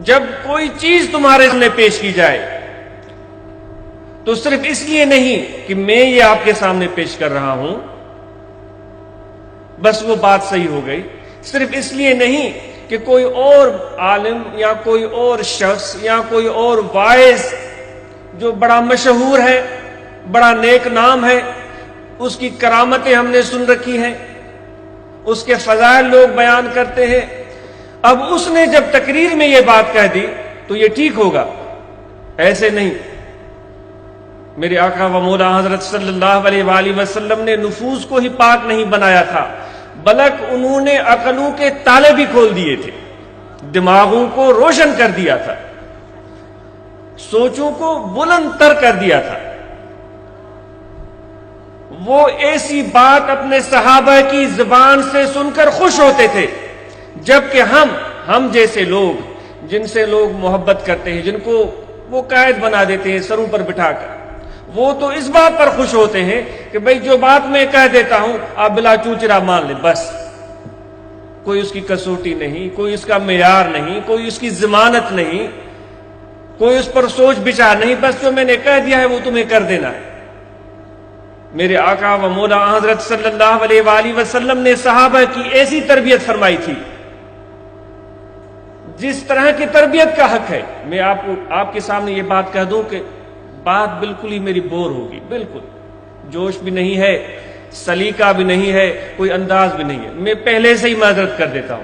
جب کوئی چیز تمہارے سامنے پیش کی جائے تو صرف اس لیے نہیں کہ میں یہ آپ کے سامنے پیش کر رہا ہوں بس وہ بات صحیح ہو گئی، صرف اس لیے نہیں کہ کوئی اور عالم یا کوئی اور شخص یا کوئی اور واعظ جو بڑا مشہور ہے، بڑا نیک نام ہے، اس کی کرامتیں ہم نے سن رکھی ہیں، اس کے فضائل لوگ بیان کرتے ہیں، اب اس نے جب تقریر میں یہ بات کہہ دی تو یہ ٹھیک ہوگا، ایسے نہیں۔ میرے آقا و مولا حضرت صلی اللہ علیہ وآلہ وسلم نے نفوس کو ہی پاک نہیں بنایا تھا بلکہ انہوں نے عقلوں کے تالے بھی کھول دیے تھے، دماغوں کو روشن کر دیا تھا، سوچوں کو بلند تر کر دیا تھا۔ وہ ایسی بات اپنے صحابہ کی زبان سے سن کر خوش ہوتے تھے، جبکہ ہم جیسے لوگ جن سے لوگ محبت کرتے ہیں، جن کو وہ قائد بنا دیتے ہیں سروں پر بٹھا کر، وہ تو اس بات پر خوش ہوتے ہیں کہ بھئی جو بات میں کہہ دیتا ہوں آپ بلا چوچرا مان لیں، بس کوئی اس کی کسوٹی نہیں، کوئی اس کا معیار نہیں، کوئی اس کی ضمانت نہیں، کوئی اس پر سوچ بچار نہیں، بس جو میں نے کہہ دیا ہے وہ تمہیں کر دینا ہے۔ میرے آقا و مولا حضرت صلی اللہ علیہ وآلہ وسلم نے صحابہ کی ایسی تربیت فرمائی تھی جس طرح کی تربیت کا حق ہے۔ میں آپ کے سامنے یہ بات کہہ دوں کہ بات بالکل ہی میری بور ہوگی، بالکل جوش بھی نہیں ہے، سلیقہ بھی نہیں ہے، کوئی انداز بھی نہیں ہے، میں پہلے سے ہی معذرت کر دیتا ہوں،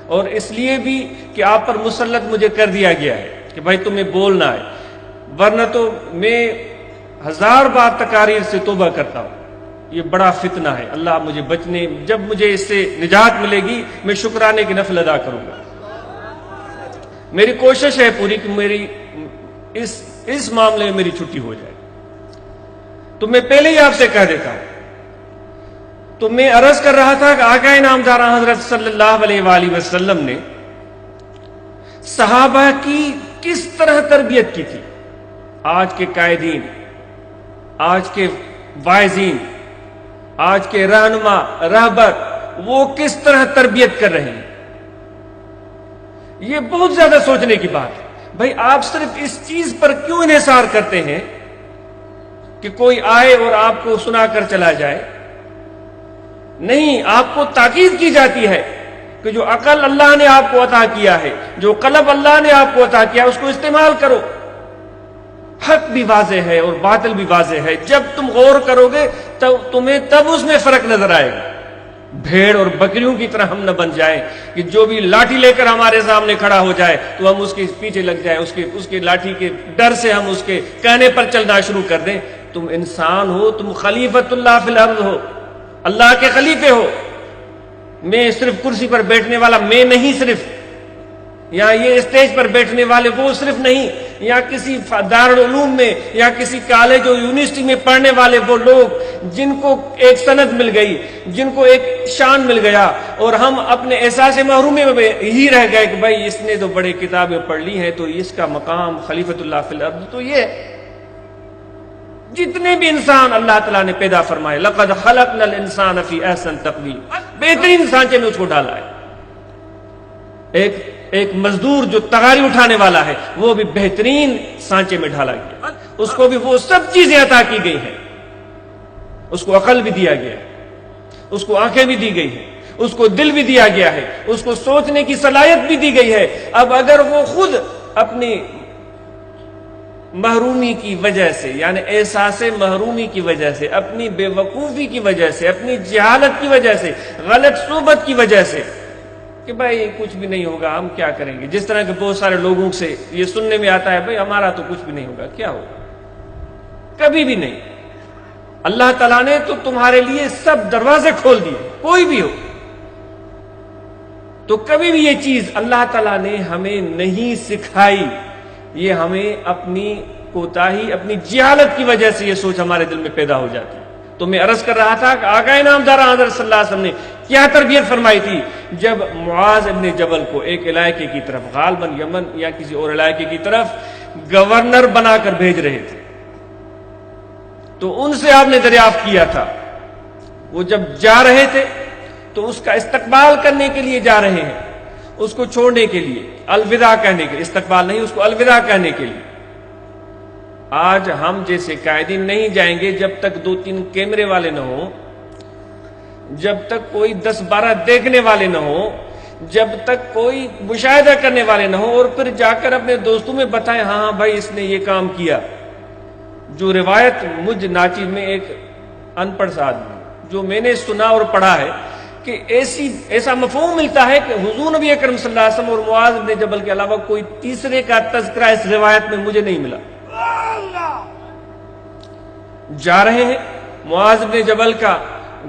اور اس لیے بھی کہ آپ پر مسلط مجھے کر دیا گیا ہے کہ بھائی تمہیں بولنا ہے، ورنہ تو میں 1000 بار تقاریر سے توبہ کرتا ہوں۔ یہ بڑا فتنہ ہے، اللہ مجھے بچنے، جب مجھے اس سے نجات ملے گی میں شکرانے کی نفل ادا کروں گا۔ میری کوشش ہے پوری کہ میری اس معاملے میں میری چھٹی ہو جائے، تو میں پہلے ہی آپ سے کہہ دیتا ہوں۔ تو میں عرض کر رہا تھا کہ آقا نامدار حضرت صلی اللہ علیہ وآلہ وسلم نے صحابہ کی کس طرح تربیت کی تھی، آج کے قائدین، آج کے واعظین، آج کے رہنما رہبر وہ کس طرح تربیت کر رہے ہیں، یہ بہت زیادہ سوچنے کی بات ہے۔ بھائی آپ صرف اس چیز پر کیوں انحصار کرتے ہیں کہ کوئی آئے اور آپ کو سنا کر چلا جائے؟ نہیں، آپ کو تاکید کی جاتی ہے کہ جو عقل اللہ نے آپ کو عطا کیا ہے، جو قلب اللہ نے آپ کو عطا کیا ہے، اس کو استعمال کرو۔ حق بھی واضح ہے اور باطل بھی واضح ہے، جب تم غور کرو گے تو تمہیں تب اس میں فرق نظر آئے گا۔ بھیڑ اور بکریوں کی طرح ہم نہ بن جائیں کہ جو بھی لاٹھی لے کر ہمارے سامنے کھڑا ہو جائے تو ہم اس کے پیچھے لگ جائیں، اس کے لاٹھی کے ڈر سے ہم اس کے کہنے پر چلنا شروع کر دیں۔ تم انسان ہو، تم خلیفۃ اللہ فی الارض ہو، اللہ کے خلیفے ہو۔ میں صرف کرسی پر بیٹھنے والا میں نہیں، صرف یا یہ اسٹیج پر بیٹھنے والے وہ صرف نہیں، یا کسی دارالعلوم میں یا کسی کالج اور یونیورسٹی میں پڑھنے والے وہ لوگ جن کو ایک سند مل گئی، جن کو ایک شان مل گیا، اور ہم اپنے احساس محرومی میں ہی رہ گئے کہ بھائی اس نے تو بڑے کتابیں پڑھ لی ہیں تو اس کا مقام خلیفۃ اللہ فی الارض تو یہ ہے۔ جتنے بھی انسان اللہ تعالیٰ نے پیدا فرمائے، لقد خلقنا الانسان فی احسن تقویم، بہترین سانچے میں اس کو ڈالا ہے۔ ایک مزدور جو تغاری اٹھانے والا ہے وہ بھی بہترین سانچے میں ڈالا گیا، اس کو بھی وہ سب چیزیں عطا کی گئی ہیں، اس کو عقل بھی دیا گیا ہے، اس کو آنکھیں بھی دی گئی ہیں، اس کو دل بھی دیا گیا ہے، اس کو سوچنے کی صلاحیت بھی دی گئی ہے۔ اب اگر وہ خود اپنی محرومی کی وجہ سے، یعنی احساس محرومی کی وجہ سے، اپنی بے وقوفی کی وجہ سے، اپنی جہالت کی وجہ سے، غلط صحبت کی وجہ سے کہ بھائی کچھ بھی نہیں ہوگا، ہم کیا کریں گے، جس طرح کے بہت سارے لوگوں سے یہ سننے میں آتا ہے بھائی ہمارا تو کچھ بھی نہیں ہوگا، کیا ہوگا؟ کبھی بھی نہیں۔ اللہ تعالیٰ نے تو تمہارے لیے سب دروازے کھول دیے، کوئی بھی ہو تو کبھی بھی یہ چیز اللہ تعالیٰ نے ہمیں نہیں سکھائی، یہ ہمیں اپنی کوتاہی، اپنی جہالت کی وجہ سے یہ سوچ ہمارے دل میں پیدا ہو جاتی ہے۔ تو میں عرض کر رہا تھا کہ آقا نامدار حضرت صلی اللہ علیہ وسلم نے کیا تربیت فرمائی تھی جب معاذ ابن جبل کو ایک علاقے کی طرف، غالباً یمن یا کسی اور علاقے کی طرف گورنر بنا کر بھیج رہے تھے، تو ان سے آپ نے دریافت کیا تھا، وہ جب جا رہے تھے تو اس کا استقبال کرنے کے لیے جا رہے ہیں، اس کو چھوڑنے کے لیے، الوداع کہنے کے لیے، استقبال نہیں، اس کو الوداع کہنے کے لیے۔ آج ہم جیسے قائدین نہیں جائیں گے جب تک 2-3 کیمرے والے نہ ہوں، جب تک کوئی 10-12 دیکھنے والے نہ ہوں، جب تک کوئی مشاہدہ کرنے والے نہ ہوں، اور پھر جا کر اپنے دوستوں میں بتائیں ہاں بھائی اس نے یہ کام کیا۔ جو روایت مجھ ناچیز میں ایک ان پڑھ سا آدمی جو میں نے سنا اور پڑھا ہے کہ ایسا مفہوم ملتا ہے کہ حضور نبی اکرم صلی اللہ علیہ وسلم اور معاذ بن جبل کے علاوہ کوئی تیسرے کا تذکرہ اس روایت میں مجھے نہیں ملا۔ جا رہے ہیں، معاذ بن جبل کا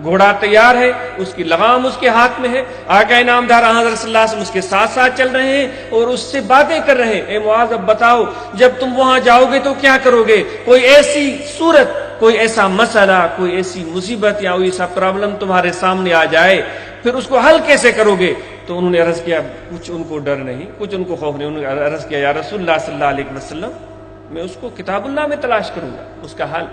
گھوڑا تیار ہے، اس کی لگام اس کے ہاتھ میں ہے، آقا انعامدار حضرت صلی اللہ علیہ وسلم اس کے ساتھ ساتھ چل رہے ہیں اور اس سے باتیں کر رہے ہیں۔ اے معاذ اب بتاؤ جب تم وہاں جاؤ گے تو کیا کرو گے؟ کوئی ایسی صورت، کوئی ایسا مسئلہ، کوئی ایسی مصیبت یا کوئی ایسا پرابلم تمہارے سامنے آ جائے، پھر اس کو حل کیسے کرو گے؟ تو انہوں نے عرض کیا، کچھ ان کو ڈر نہیں، کچھ ان کو خوف نہیں، انہوں نے عرض کیا یا رسول اللہ صلی اللہ علیہ وسلم میں اس کو کتاب اللہ میں تلاش کروں گا، اس کا حل۔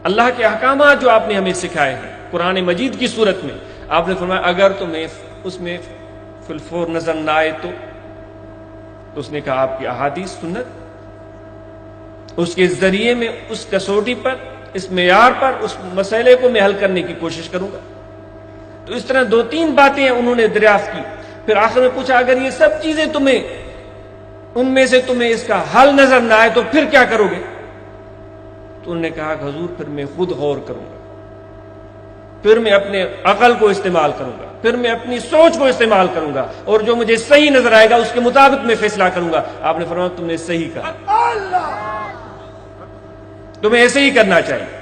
اللہ کے احکامات جو آپ نے ہمیں سکھائے ہیں قرآن مجید کی صورت میں، آپ نے فرمایا اگر تمہیں اس میں فی الفور نظر نہ آئے تو اس نے کہا آپ کی احادیث سنت، اس کے ذریعے میں اس کسوٹی پر، اس معیار پر اس مسئلے کو میں حل کرنے کی کوشش کروں گا۔ تو اس طرح 2-3 باتیں انہوں نے دریافت کی، پھر آخر میں پوچھا اگر یہ سب چیزیں تمہیں ان میں سے تمہیں اس کا حل نظر نہ آئے تو پھر کیا کرو گے؟ تو انہوں نے کہا کہ حضور پھر میں خود غور کروں گا، پھر میں اپنے عقل کو استعمال کروں گا، پھر میں اپنی سوچ کو استعمال کروں گا، اور جو مجھے صحیح نظر آئے گا اس کے مطابق میں فیصلہ کروں گا۔ آپ نے فرمایا تم نے صحیح کہا، تمہیں ایسے ہی کرنا چاہیے۔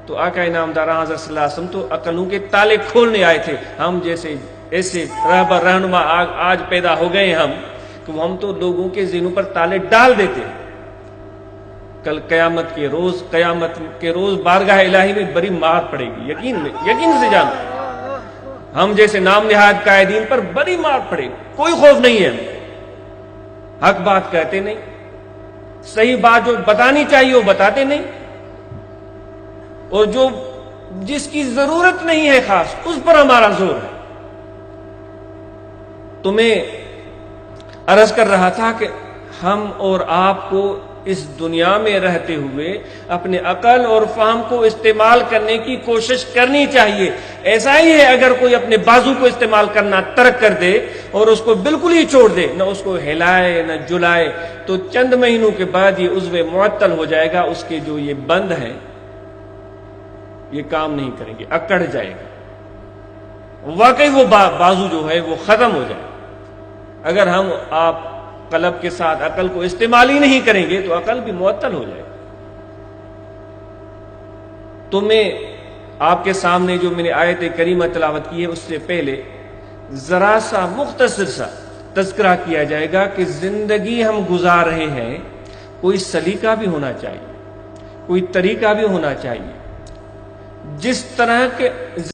تو آقا انعامدار حضرت صلی اللہ علیہ وسلم تو عقلوں کے تالے کھولنے آئے تھے۔ ہم جیسے ایسے رہبر رہنما آج پیدا ہو گئے ہم کہ ہم تو لوگوں کے ذہنوں پر تالے ڈال دیتے ہیں۔ کل قیامت کے روز بارگاہ الہی میں بڑی مار پڑے گی، یقین سے جانو، ہم جیسے نام نہاد قائدین پر بڑی مار پڑے گی۔ کوئی خوف نہیں ہے، حق بات کہتے نہیں، صحیح بات جو بتانی چاہیے وہ بتاتے نہیں، اور جو جس کی ضرورت نہیں ہے خاص اس پر ہمارا زور ہے۔ تو میں عرض کر رہا تھا کہ ہم اور آپ کو اس دنیا میں رہتے ہوئے اپنے عقل اور فہم کو استعمال کرنے کی کوشش کرنی چاہیے۔ ایسا ہی ہے اگر کوئی اپنے بازو کو استعمال کرنا ترک کر دے اور اس کو بالکل ہی چھوڑ دے، نہ اس کو ہلائے نہ جلائے، تو چند مہینوں کے بعد یہ عضو معطل ہو جائے گا، اس کے جو یہ بند ہیں یہ کام نہیں کریں گے، اکڑ جائے گا، واقعی وہ بازو جو ہے وہ ختم ہو جائے گا۔ اگر ہم آپ قلب کے ساتھ عقل کو استعمال ہی نہیں کریں گے تو عقل بھی معطل ہو جائے گا۔ تو میں آپ کے سامنے جو میں نے آیت کریمہ تلاوت کی ہے اس سے پہلے ذرا سا مختصر سا تذکرہ کیا جائے گا کہ زندگی ہم گزار رہے ہیں، کوئی سلیقہ بھی ہونا چاہیے، کوئی طریقہ بھی ہونا چاہیے، جس طرح کے